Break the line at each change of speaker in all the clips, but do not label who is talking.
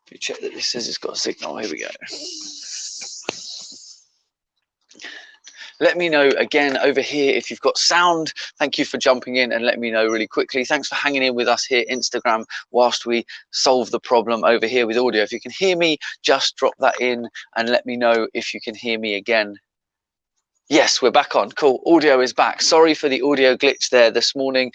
If you check that this says it's got a signal, here we go. Let me know again over here if you've got sound. Thank you for jumping in and let me know really quickly. Thanks for hanging in with us here, Instagram, whilst we solve the problem over here with audio. If you can hear me, just drop that in and let me know if you can hear me again. Yes, we're back on. Cool. Audio is back. Sorry for the audio glitch there this morning.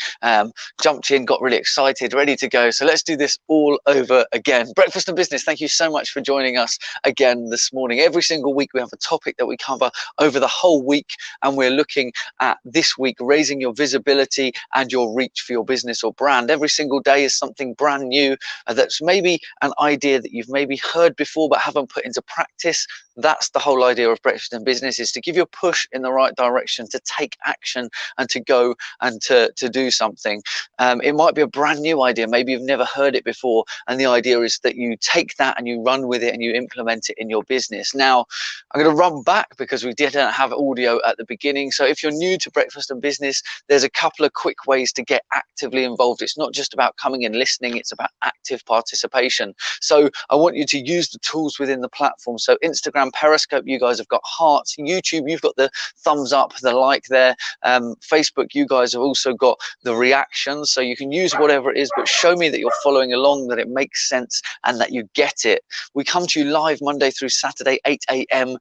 Jumped in, got really excited, ready to go. So let's do this all over again. Breakfast and Business, thank you so much for joining us again this morning. Every single week we have a topic that we cover over the whole week, and we're looking at this week raising your visibility and your reach for your business or brand. Every single day is something brand new that's maybe an idea that you've maybe heard before but haven't put into practice. That's the whole idea of Breakfast and Business, is to give you a push in the right direction, to take action and to go and to do something. It might be a brand new idea. Maybe you've never heard it before. And the idea is that you take that and you run with it and you implement it in your business. Now, I'm going to run back because we didn't have audio at the beginning. So if you're new to Breakfast and Business, there's a couple of quick ways to get actively involved. It's not just about coming and listening. It's about active participation. So I want you to use the tools within the platform. So Instagram, Periscope, you guys have got hearts. YouTube, you've got the thumbs up, the like there. Facebook, you guys have also got the reactions. So you can use whatever it is, but show me that you're following along, that it makes sense and that you get it. We come to you live Monday through Saturday, 8 a.m.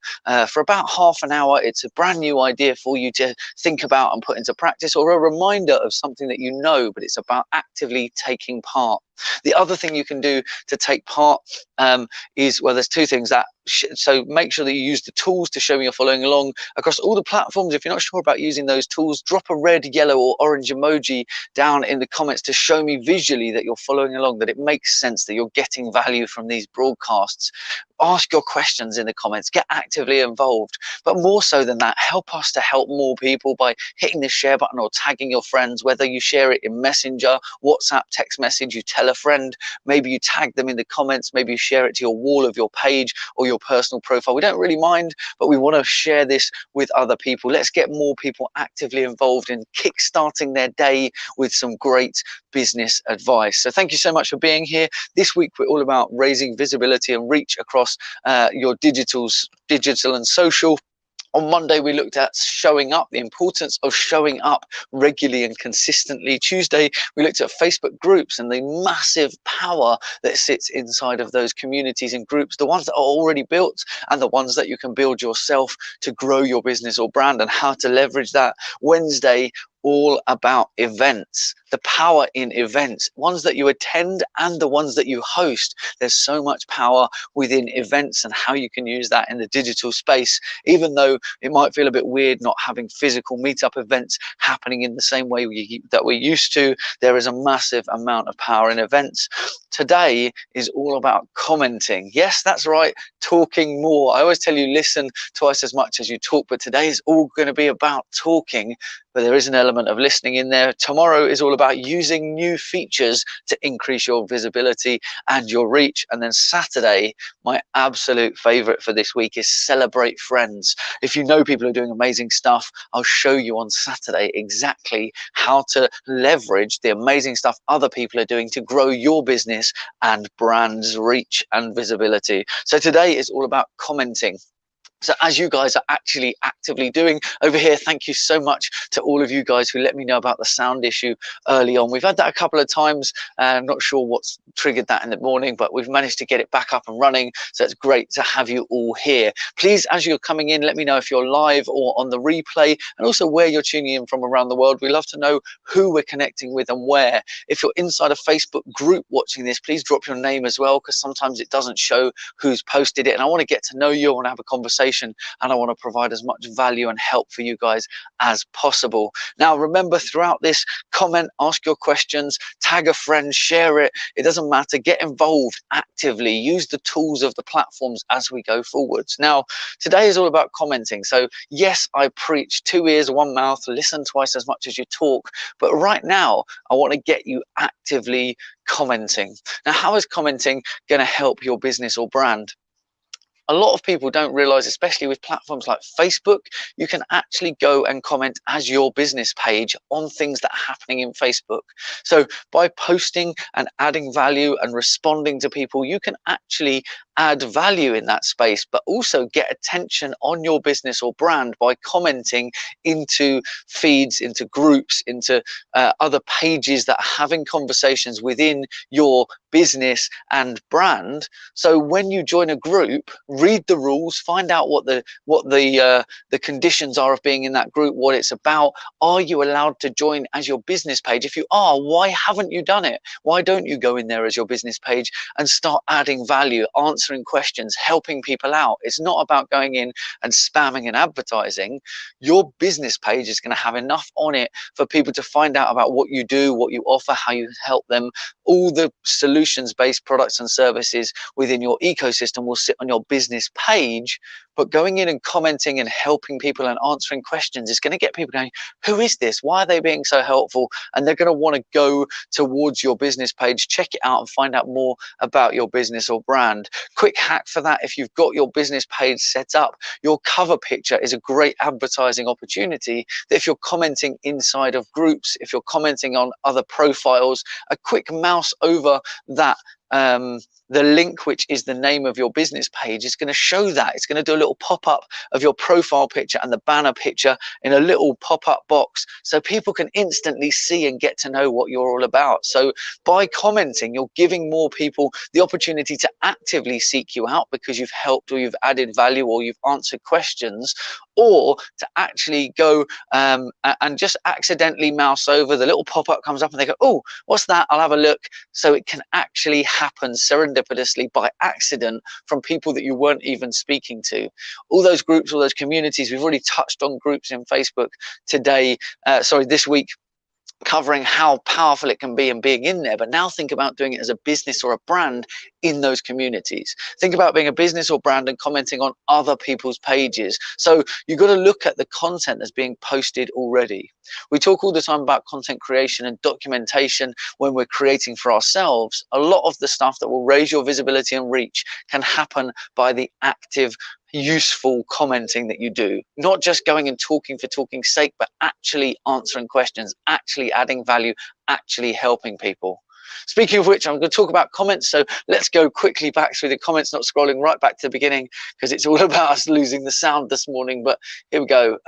For about half an hour. It's a brand new idea for you to think about and put into practice, or a reminder of something that you know, but it's about actively taking part. The other thing you can do to take part is, well, there's two things. So make sure that you use the tools to show me you're following along across all the platforms. If you're not sure about using those tools, drop a red, yellow or orange emoji down in the comments to show me visually that you're following along, that it makes sense, that you're getting value from these broadcasts. Ask your questions in the comments, get actively involved. But more so than that, help us to help more people by hitting the share button or tagging your friends, whether you share it in Messenger, WhatsApp, text message, you tell a friend, maybe you tag them in the comments, maybe you share it to your wall of your page or your personal profile. We don't really mind, but we want to share this with other people. Let's get more people actively involved in kickstarting their day with some great business advice. So thank you so much for being here. This week we're all about raising visibility and reach across your digital and social. On Monday, we looked at showing up, the importance of showing up regularly and consistently. Tuesday, we looked at Facebook groups and the massive power that sits inside of those communities and groups, the ones that are already built and the ones that you can build yourself to grow your business or brand, and how to leverage that. Wednesday, all about events, the power in events, ones that you attend and the ones that you host. There's so much power within events and how you can use that in the digital space. Even though it might feel a bit weird not having physical meetup events happening in the same way that we used to, there is a massive amount of power in events. Today is all about commenting. Yes, that's right, talking more. I always tell you, listen twice as much as you talk, but today is all going to be about talking. But there is an element of listening in there. Tomorrow is all about using new features to increase your visibility and your reach. And then Saturday, my absolute favorite for this week, is celebrate friends. If you know people who are doing amazing stuff, I'll show you on Saturday exactly how to leverage the amazing stuff other people are doing to grow your business and brand's reach and visibility. So today is all about commenting. So as you guys are actually actively doing over here, thank you so much to all of you guys who let me know about the sound issue early on. We've had that a couple of times. I'm not sure what's triggered that in the morning, but we've managed to get it back up and running. So it's great to have you all here. Please, as you're coming in, let me know if you're live or on the replay, and also where you're tuning in from around the world. We love to know who we're connecting with and where. If you're inside a Facebook group watching this, please drop your name as well, because sometimes it doesn't show who's posted it. And I want to get to know you. I want to have a conversation, and I want to provide as much value and help for you guys as possible. Now, remember, throughout this, comment, ask your questions, tag a friend, share it. It doesn't matter. Get involved actively. Use the tools of the platforms as we go forwards. Now, today is all about commenting. So yes, I preach 2 ears, 1 mouth, listen twice as much as you talk. But right now, I want to get you actively commenting. Now, how is commenting going to help your business or brand? A lot of people don't realize, especially with platforms like Facebook, you can actually go and comment as your business page on things that are happening in Facebook. So by posting and adding value and responding to people, you can actually add value in that space, but also get attention on your business or brand by commenting into feeds, into groups, into other pages that are having conversations within your business and brand. So when you join a group, read the rules, find out what the conditions are of being in that group, what it's about. Are you allowed to join as your business page? If you are, why haven't you done it? Why don't you go in there as your business page and start adding value, answering questions, helping people out? It's not about going in and spamming and advertising. Your business page is going to have enough on it for people to find out about what you do, what you offer, how you help them. All the solutions-based products and services within your ecosystem will sit on your business page. But going in and commenting and helping people and answering questions is going to get people going, who is this? Why are they being so helpful? And they're going to want to go towards your business page, check it out and find out more about your business or brand. Quick hack for that: if you've got your business page set up, your cover picture is a great advertising opportunity. That if you're commenting inside of groups, if you're commenting on other profiles, a quick mouse over that the link, which is the name of your business page, is going to show that. It's going to do a little pop-up of your profile picture and the banner picture in a little pop-up box, so people can instantly see and get to know what you're all about. So by commenting, you're giving more people the opportunity to actively seek you out because you've helped or you've added value or you've answered questions, or to actually go and just accidentally mouse over, the little pop-up comes up and they go, oh, what's that? I'll have a look. So it can actually happen serendipitously by accident from people that you weren't even speaking to. All those groups, all those communities, we've already touched on groups in Facebook this week, covering how powerful it can be and being in there. But now think about doing it as a business or a brand in those communities. Think about being a business or brand and commenting on other people's pages. So you've got to look at the content that's being posted already. We talk all the time about content creation and documentation when we're creating for ourselves. A lot of the stuff that will raise your visibility and reach can happen by the active, useful commenting that you do, not just going and talking for talking's sake, but actually answering questions, actually adding value, actually helping people. Speaking of which, I'm going to talk about comments, so let's go quickly back through the comments, not scrolling right back to the beginning because it's all about us losing the sound this morning. But here we go.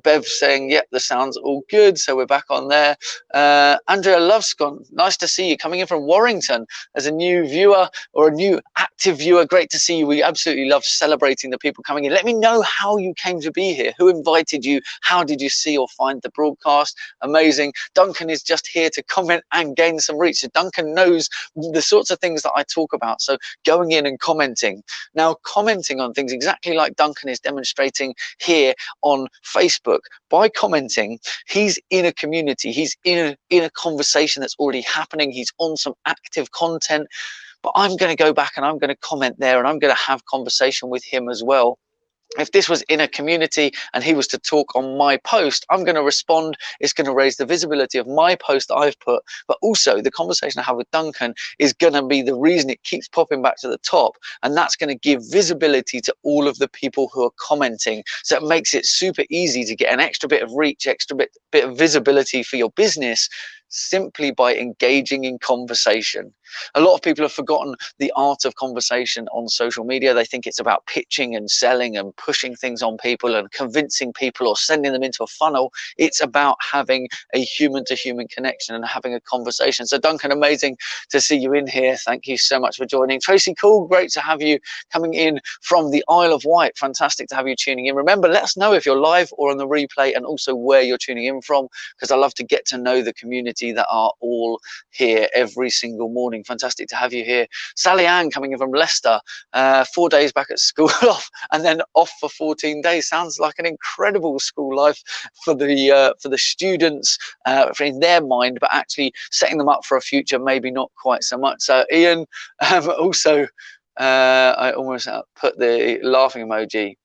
Bev saying, yep, the sound's all good, so we're back on there. Andrea Lovescon, nice to see you, coming in from Warrington as a new viewer or a new active viewer. Great to see you. We absolutely love celebrating the people coming in. Let me know how you came to be here, who invited you, how did you see or find the broadcast. Amazing. Duncan is just here to comment and gain some reach. So Duncan knows the sorts of things that I talk about. So going in and commenting. Now, commenting on things exactly like Duncan is demonstrating here on Facebook. By commenting, he's in a community, he's in a conversation that's already happening, he's on some active content. But I'm going to go back and I'm going to comment there and I'm going to have conversation with him as well. If this was in a community and he was to talk on my post, I'm going to respond. It's going to raise the visibility of my post that I've put, but also the conversation I have with Duncan is going to be the reason it keeps popping back to the top. And that's going to give visibility to all of the people who are commenting. So it makes it super easy to get an extra bit of reach, extra bit of visibility for your business simply by engaging in conversation. A lot of people have forgotten the art of conversation on social media. They think it's about pitching and selling and pushing things on people and convincing people or sending them into a funnel. It's about having a human-to-human connection and having a conversation. So Duncan, amazing to see you in here. Thank you so much for joining. Tracy Cool, great to have you coming in from the Isle of Wight. Fantastic to have you tuning in. Remember, let us know if you're live or on the replay and also where you're tuning in from, because I love to get to know the community that are all here every single morning. Fantastic to have you here. Sally Ann coming in from Leicester, 4 days back at school off and then off for 14 days. Sounds like an incredible school life for the students in their mind, but actually setting them up for a future, maybe not quite so much. So Ian, also I almost put the laughing emoji.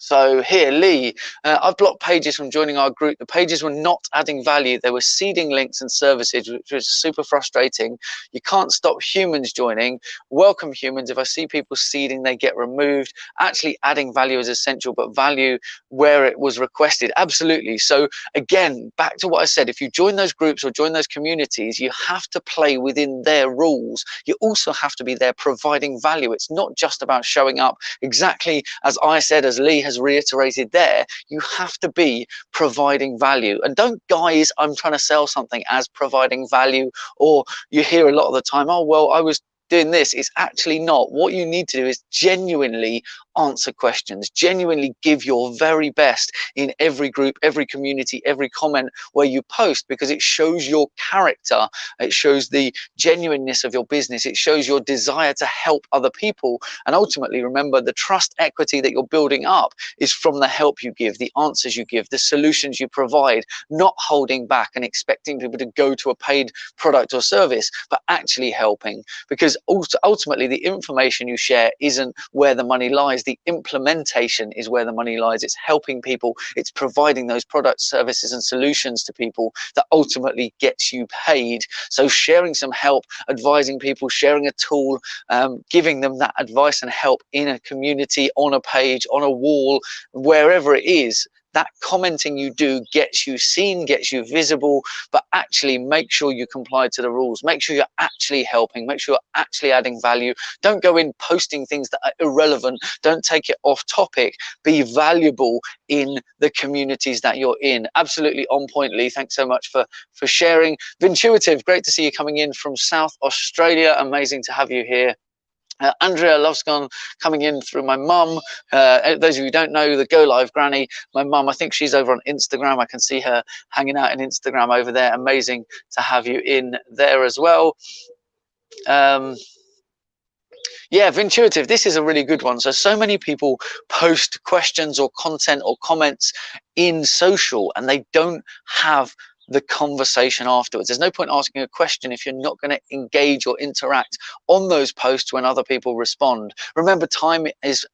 So here, Lee, I've blocked pages from joining our group. The pages were not adding value. They were seeding links and services, which was super frustrating. You can't stop humans joining. Welcome humans. If I see people seeding, they get removed. Actually adding value is essential, but value where it was requested. Absolutely. So again, back to what I said, if you join those groups or join those communities, you have to play within their rules. You also have to be there providing value. It's not just about showing up. Exactly as I said, as Lee has reiterated there, you have to be providing value. And don't guise, I'm trying to sell something as providing value, or you hear a lot of the time, oh, well, I was doing this. It's actually not. What you need to do is genuinely answer questions, genuinely give your very best in every group, every community, every comment where you post, because it shows your character, it shows the genuineness of your business, it shows your desire to help other people. And ultimately, remember, the trust equity that you're building up is from the help you give, the answers you give, the solutions you provide, not holding back and expecting people to go to a paid product or service, but actually helping. Because ultimately, the information you share isn't where the money lies. The implementation is where the money lies. It's helping people. It's providing those products, services, and solutions to people that ultimately gets you paid. So sharing some help, advising people, sharing a tool, giving them that advice and help in a community, on a page, on a wall, wherever it is. That commenting you do gets you seen, gets you visible, but actually make sure you comply to the rules. Make sure you're actually helping. Make sure you're actually adding value. Don't go in posting things that are irrelevant. Don't take it off topic. Be valuable in the communities that you're in. Absolutely on point, Lee. Thanks so much for sharing. Vintuitive, great to see you coming in from South Australia. Amazing to have you here. Andrea Lovescon coming in through my mum. Those of you who don't know, the Go Live Granny, my mum, I think she's over on Instagram. I can see her hanging out in Instagram over there. Amazing to have you in there as well. Yeah, Vintuitive, this is a really good one. So many people post questions or content or comments in social, and they don't have the conversation afterwards. There's no point asking a question if you're not going to engage or interact on those posts when other people respond. Remember, time is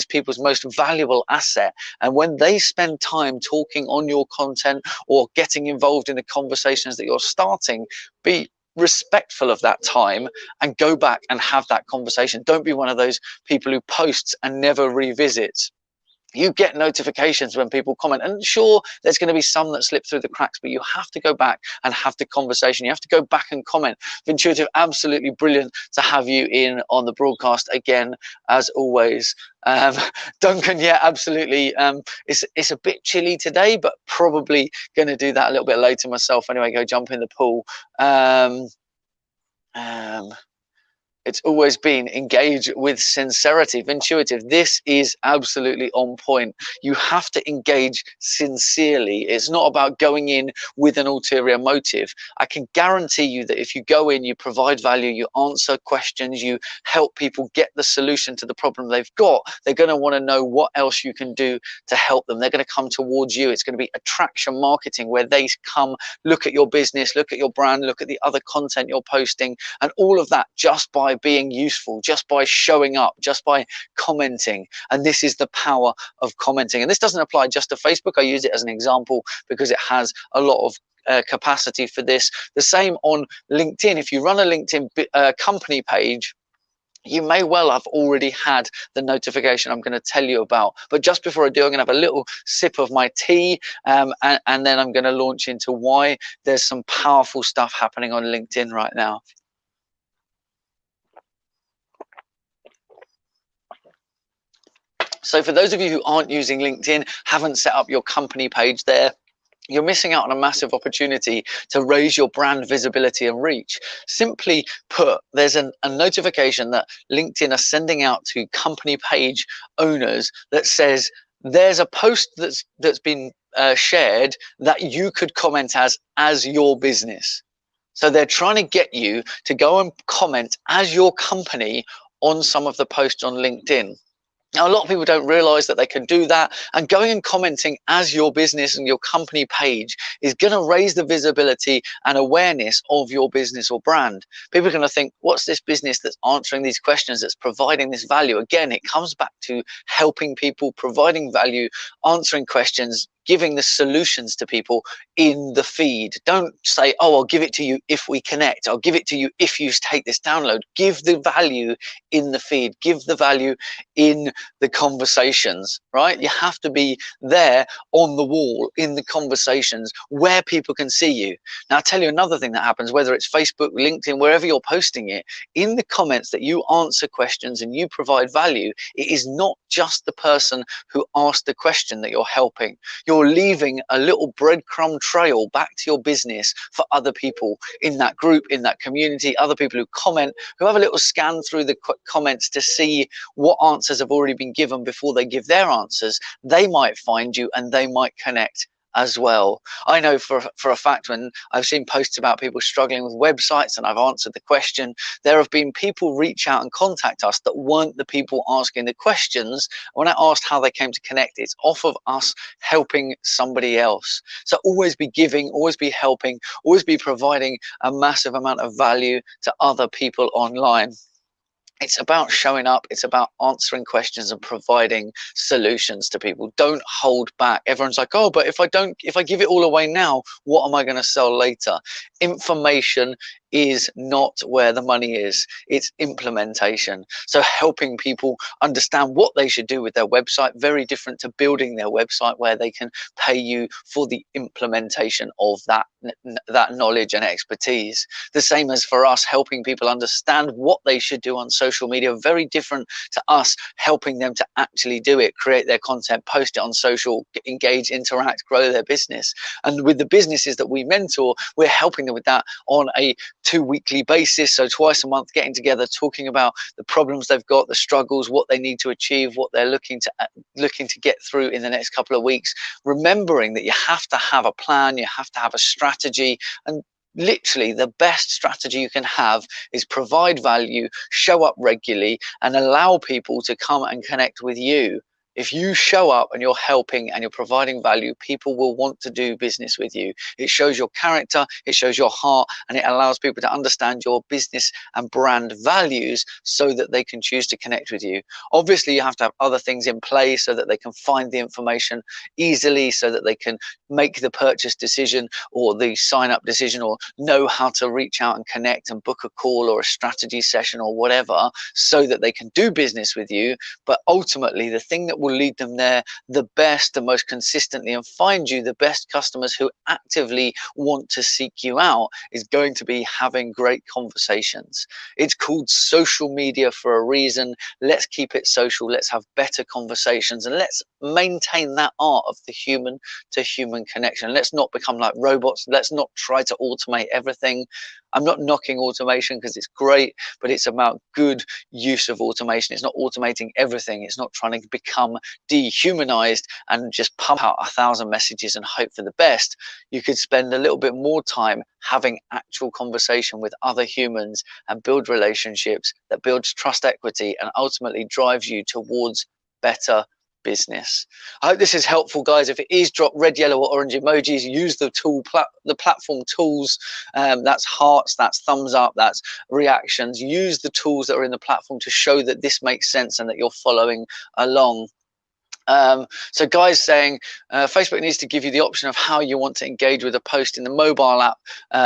people's most valuable asset, and when they spend time talking on your content or getting involved in the conversations that you're starting, be respectful of that time and go back and have that conversation. Don't be one of those people who posts and never revisits. You get notifications when people comment, and sure, there's going to be some that slip through the cracks, but you have to go back and have the conversation. You have to go back and comment. Vintuitive, absolutely brilliant to have you in on the broadcast again, as always. Duncan, yeah, absolutely. It's a bit chilly today, but probably going to do that a little bit later myself anyway. Go jump in the pool. It's always been engage with sincerity. Vintuitive, this is absolutely on point. You have to engage sincerely. It's not about going in with an ulterior motive. I can guarantee you that if you go in, you provide value, you answer questions, you help people get the solution to the problem they've got, they're going to want to know what else you can do to help them. They're going to come towards you. It's going to be attraction marketing, where they come, look at your business, look at your brand, look at the other content you're posting, and all of that just by being useful, just by showing up, just by commenting. And this is the power of commenting. And this doesn't apply just to Facebook. I use it as an example because it has a lot of capacity for this. The same on LinkedIn. If you run a LinkedIn company page, you may well have already had the notification I'm going to tell you about. But just before I do, I'm going to have a little sip of my tea, and then I'm going to launch into why there's some powerful stuff happening on LinkedIn right now. So for those of you who aren't using LinkedIn, haven't set up your company page there, you're missing out on a massive opportunity to raise your brand visibility and reach. Simply put, there's a notification that LinkedIn are sending out to company page owners that says there's a post that's been shared that you could comment as your business. So they're trying to get you to go and comment as your company on some of the posts on LinkedIn. Now, a lot of people don't realize that they can do that, and going and commenting as your business and your company page is going to raise the visibility and awareness of your business or brand. People are going to think, what's this business that's answering these questions, that's providing this value? Again, it comes back to helping people, providing value, answering questions, giving the solutions to people in the feed. Don't say, oh, I'll give it to you if we connect. I'll give it to you if you take this download. Give the value in the feed. Give the value in the conversations, right? You have to be there on the wall in the conversations where people can see you. Now, I'll tell you another thing that happens, whether it's Facebook, LinkedIn, wherever you're posting it, in the comments that you answer questions and you provide value, it is not just the person who asked the question that you're helping. You're leaving a little breadcrumb trail back to your business for other people in that group, in that community, other people who comment, who have a little scan through the comments to see what answers have already been given before they give their answers. They might find you and they might connect as well. I know for a fact, when I've seen posts about people struggling with websites and I've answered the question, there have been people reach out and contact us that weren't the people asking the questions. When I asked how they came to connect, it's off of us helping somebody else. So always be giving, always be helping, always be providing a massive amount of value to other people online. It's about showing up. It's about answering questions and providing solutions to people. Don't hold back. Everyone's like, oh, but if I give it all away now, what am I going to sell later? Information is not where the money is. It's implementation. So helping people understand what they should do with their website, very different to building their website where they can pay you for the implementation of that knowledge and expertise. The same as for us, helping people understand what they should do on social media, very different to us helping them to actually do it, create their content, post it on social, engage, interact, grow their business. And with the businesses that we mentor, we're helping them with that on a 2-weekly basis, so twice a month, getting together, talking about the problems they've got, the struggles, what they need to achieve, what they're looking to get through in the next couple of weeks, remembering that you have to have a plan, you have to have a strategy. And literally the best strategy you can have is provide value, show up regularly, and allow people to come and connect with you. If you show up and you're helping and you're providing value, people will want to do business with you. It shows your character, it shows your heart, and it allows people to understand your business and brand values so that they can choose to connect with you. Obviously, you have to have other things in place so that they can find the information easily, so that they can make the purchase decision or the sign up decision, or know how to reach out and connect and book a call or a strategy session or whatever, so that they can do business with you. But ultimately, the thing that will lead them there the best, the most consistently, and find you the best customers who actively want to seek you out, is going to be having great conversations. It's called social media for a reason. Let's keep it social. Let's have better conversations, and let's maintain that art of the human to human connection. Let's not become like robots. Let's not try to automate everything. I'm not knocking automation because it's great, but it's about good use of automation. It's not automating everything. It's not trying to become dehumanized and just pump out 1,000 messages and hope for the best. You could spend a little bit more time having actual conversation with other humans and build relationships that builds trust, equity, and ultimately drives you towards better business. I hope this is helpful, guys. If it is, drop red, yellow, or orange emojis. Use the the platform tools. That's hearts, that's thumbs up, that's reactions. Use the tools that are in the platform to show that this makes sense and that you're following along. So guys saying Facebook needs to give you the option of how you want to engage with a post in the mobile app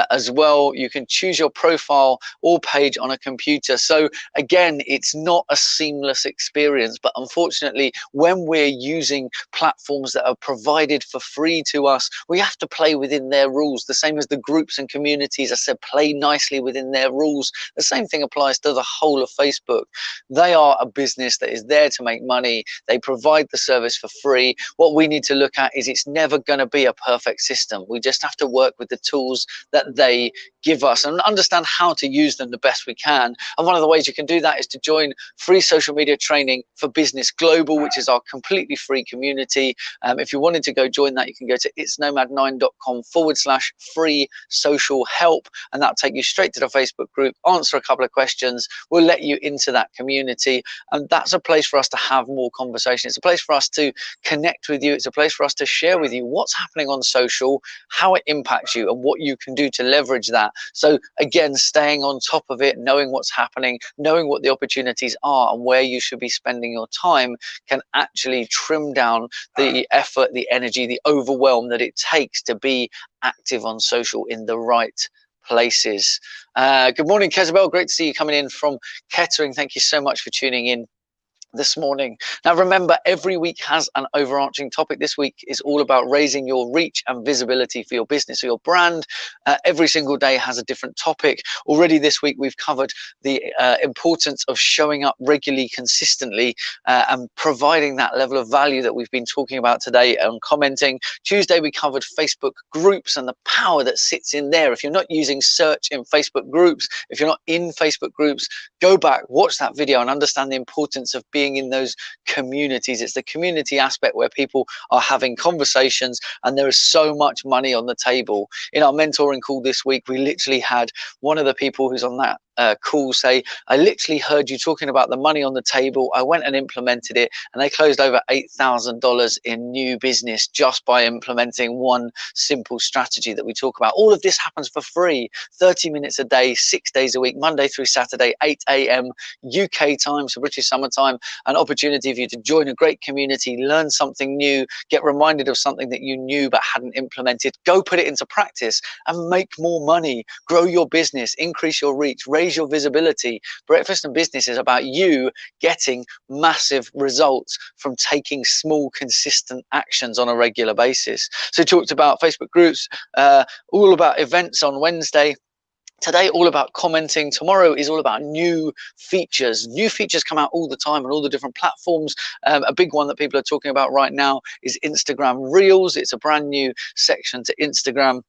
as well. You can choose your profile or page on a computer. So again, it's not a seamless experience, but unfortunately, when we're using platforms that are provided for free to us, we have to play within their rules. The same as the groups and communities, I said, play nicely within their rules. The same thing applies to the whole of Facebook. They are a business that is there to make money. They provide the service for free. What we need to look at is it's never going to be a perfect system. We just have to work with the tools that they give us and understand how to use them the best we can. And one of the ways you can do that is to join free social media training for business global, which is our completely free community. If you wanted to go join that, you can go to itsnomad9.com/free social help, and that'll take you straight to the Facebook group, answer a couple of questions, we'll let you into that community. And that's a place for us to have more conversation. It's a place for us to connect with you. It's a place for us to share with you what's happening on social, how it impacts you, and what you can do to leverage that. So again, staying on top of it, knowing what's happening, knowing what the opportunities are and where you should be spending your time can actually trim down the effort, the energy, the overwhelm that it takes to be active on social in the right places. Good morning, Kezabel. Great to see you coming in from Kettering. Thank you so much for tuning in this morning. Now remember, every week has an overarching topic. This week is all about raising your reach and visibility for your business or your brand. Every single day has a different topic. Already this week we've covered the importance of showing up regularly, consistently, and providing that level of value that we've been talking about today and commenting. Tuesday we covered Facebook groups and the power that sits in there. If you're not using search in Facebook groups, if you're not in Facebook groups, go back, watch that video and understand the importance of being in those communities. It's the community aspect where people are having conversations and there is so much money on the table. In our mentoring call this week, we literally had one of the people who's on that call say, I literally heard you talking about the money on the table. I went and implemented it and they closed over $8,000 in new business just by implementing one simple strategy that we talk about. All of this happens for free, 30 minutes a day, 6 days a week, Monday through Saturday, 8 a.m. UK time, so British summertime. An opportunity for you to join a great community, learn something new, get reminded of something that you knew but hadn't implemented, go put it into practice and make more money, grow your business, increase your reach, raise your visibility. Breakfast and Business is about you getting massive results from taking small, consistent actions on a regular basis. So we talked about Facebook groups, all about events on Wednesday. Today, all about commenting. Tomorrow is all about new features. New features come out all the time on all the different platforms. A big one that people are talking about right now is Instagram Reels. It's a brand new section to Instagram.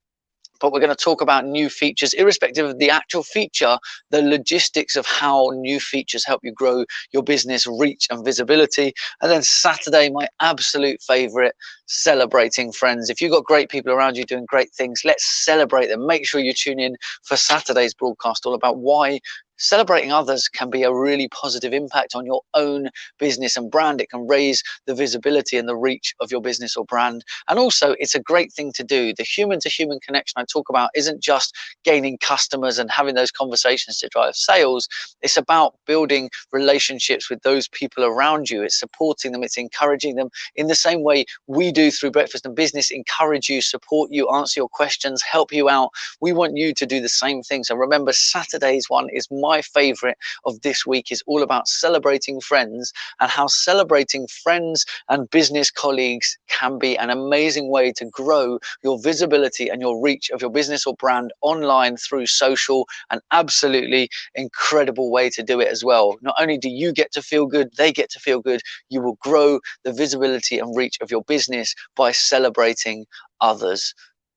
But we're going to talk about new features, irrespective of the actual feature, the logistics of how new features help you grow your business, reach and visibility. And then Saturday, my absolute favorite, celebrating friends. If you've got great people around you doing great things, let's celebrate them. Make sure you tune in for Saturday's broadcast, all about why celebrating others can be a really positive impact on your own business and brand. It can raise the visibility and the reach of your business or brand. And also, it's a great thing to do. The human-to-human connection I talk about isn't just gaining customers and having those conversations to drive sales. It's about building relationships with those people around you. It's supporting them. It's encouraging them in the same way we do through Breakfast and Business, encourage you, support you, answer your questions, help you out. We want you to do the same thing. So remember, Saturday's one is my favorite of this week, is all about celebrating friends and how celebrating friends and business colleagues can be an amazing way to grow your visibility and your reach of your business or brand online through social. An absolutely incredible way to do it as well. Not only do you get to feel good, they get to feel good. You will grow the visibility and reach of your business by celebrating others.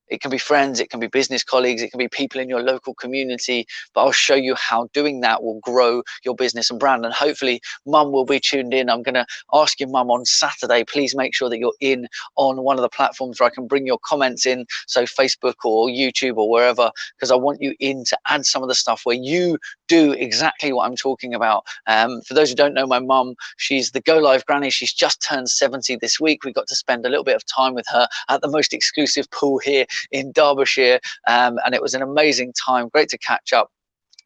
It can be friends, it can be business colleagues, it can be people in your local community, but I'll show you how doing that will grow your business and brand. And hopefully mum will be tuned in. I'm going to ask your mum on Saturday, please make sure that you're in on one of the platforms where I can bring your comments in, so Facebook or YouTube or wherever, because I want you in to add some of the stuff where you do exactly what I'm talking about. For those who don't know my mum, she's the Go Live Granny. She's just turned 70 this week. We got to spend a little bit of time with her at the most exclusive pool here in Derbyshire, and it was an amazing time. Great to catch up.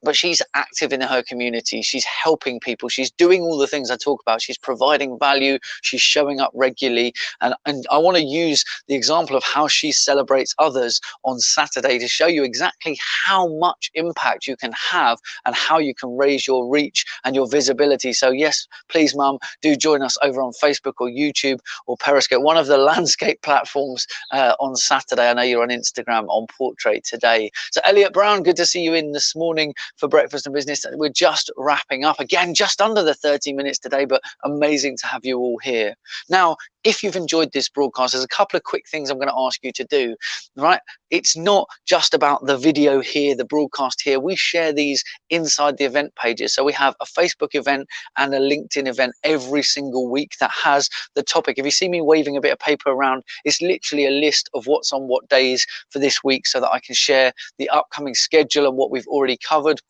But she's active in her community. She's helping people. She's doing all the things I talk about. She's providing value. She's showing up regularly. And I want to use the example of how she celebrates others on Saturday to show you exactly how much impact you can have and how you can raise your reach and your visibility. So yes, please, mum, do join us over on Facebook or YouTube or Periscope, one of the landscape platforms on Saturday. I know you're on Instagram on Portrait today. So Elliot Brown, good to see you in this morning for Breakfast and Business. We're just wrapping up again, just under the 30 minutes today, but amazing to have you all here. Now, if you've enjoyed this broadcast, there's a couple of quick things I'm going to ask you to do, right? It's not just about the video here, the broadcast here. We share these inside the event pages. So we have a Facebook event and a LinkedIn event every single week that has the topic. If you see me waving a bit of paper around, it's literally a list of what's on what days for this week so that I can share the upcoming schedule and what we've already covered,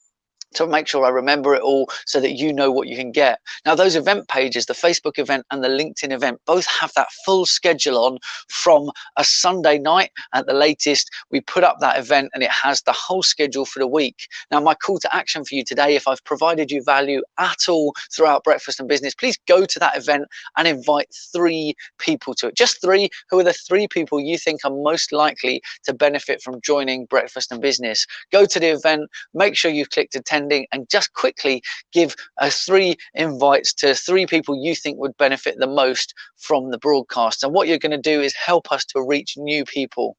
to make sure I remember it all so that you know what you can get. Now, those event pages, the Facebook event and the LinkedIn event, both have that full schedule on from a Sunday night at the latest. We put up that event and it has the whole schedule for the week. Now, my call to action for you today, if I've provided you value at all throughout Breakfast and Business, please go to that event and invite 3 people to it. Just 3. Who are the 3 people you think are most likely to benefit from joining Breakfast and Business? Go to the event, make sure you've clicked attend, and just quickly give 3 invites to 3 people you think would benefit the most from the broadcast. And what you're going to do is help us to reach new people.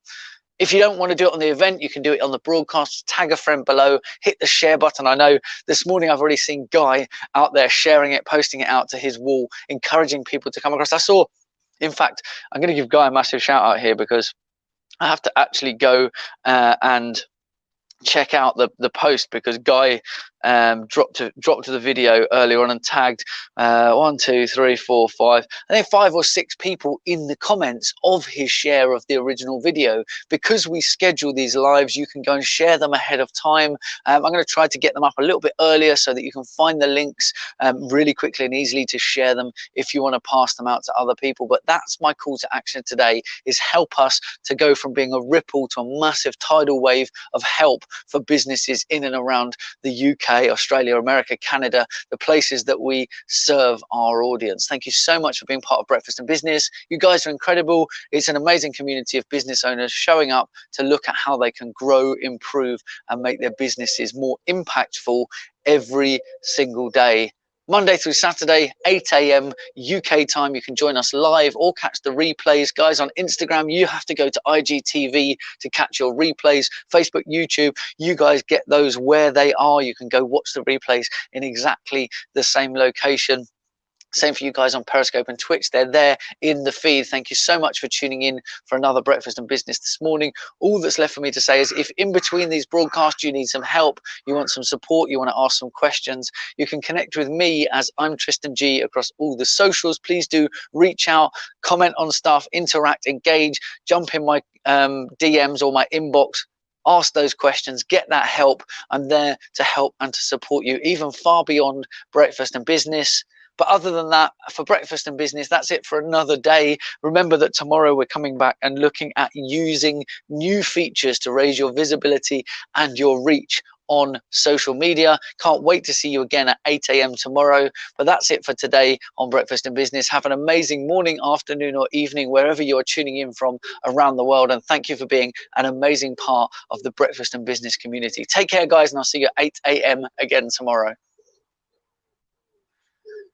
If you don't want to do it on the event, you can do it on the broadcast. Tag a friend below, hit the share button. I know this morning I've already seen Guy out there sharing it, posting it out to his wall, encouraging people to come across. I saw, in fact, I'm going to give Guy a massive shout out here because I have to actually go and check out the post, because Guy dropped to the video earlier on and tagged 1, 2, 3, 4, 5, I think 5 or 6 people in the comments of his share of the original video. Because we schedule these lives, you can go and share them ahead of time. I'm going to try to get them up a little bit earlier so that you can find the links really quickly and easily to share them if you want to pass them out to other people. But that's my call to action today, is help us to go from being a ripple to a massive tidal wave of help for businesses in and around the UK, Australia, America, Canada, the places that we serve our audience. Thank you so much for being part of Breakfast and Business. You guys are incredible. It's an amazing community of business owners showing up to look at how they can grow, improve, and make their businesses more impactful every single day. Monday through Saturday, 8 a.m. UK time. You can join us live or catch the replays. Guys, on Instagram, you have to go to IGTV to catch your replays. Facebook, YouTube, you guys get those where they are. You can go watch the replays in exactly the same location. Same for you guys on Periscope and Twitch. They're there in the feed. Thank you so much for tuning in for another Breakfast and Business this morning. All that's left for me to say is, if in between these broadcasts you need some help, you want some support, you want to ask some questions, you can connect with me as ImTristanG across all the socials. Please do reach out, comment on stuff, interact, engage, jump in my DMs or my inbox. Ask those questions, get that help. I'm there to help and to support you, even far beyond Breakfast and Business. But other than that, for Breakfast and Business, that's it for another day. Remember that tomorrow we're coming back and looking at using new features to raise your visibility and your reach on social media. Can't wait to see you again at 8 a.m. tomorrow. But that's it for today on Breakfast and Business. Have an amazing morning, afternoon, or evening, wherever you're tuning in from around the world. And thank you for being an amazing part of the Breakfast and Business community. Take care, guys, and I'll see you at 8 a.m. again tomorrow.